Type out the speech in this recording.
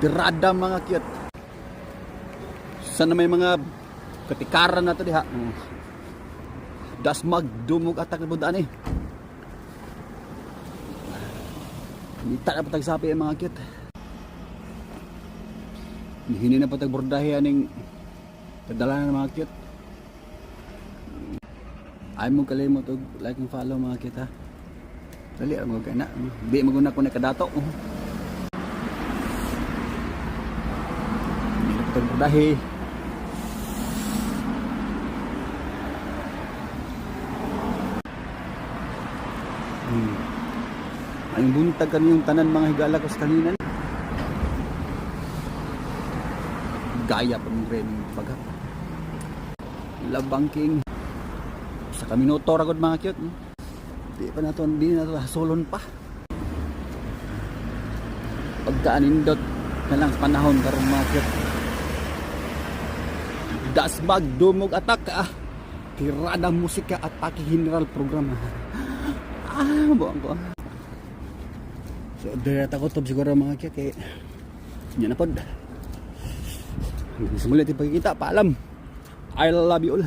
Tirada mga cute. Sana may mga katikaran na ito diha. Dasmag, dumog atak na budaan eh. Nita na patagsapi ang mga cute. Hindi na patagbordahe aning kadala ng mga cute. Ay mo kalimot og like and follow mga cute ha. Dali mo kay na. Di maguna ko na kadato. Hindi na patagbordahe. Ang buntag kami yung tanan mga higala ko sa kanina. Gaya pa mong rin baga. Labangking sa kami notor agad mga cute. Di pa na to hasolon pa. Pagkaanindot na lang panahon karon mga cute. Dasmag dumog atak tirada musika at paki general programa. Buang ko. So, direta ko to siguro mga kaya kaya yan na pod. Simulit yung pagkikita. Paalam. I love you all.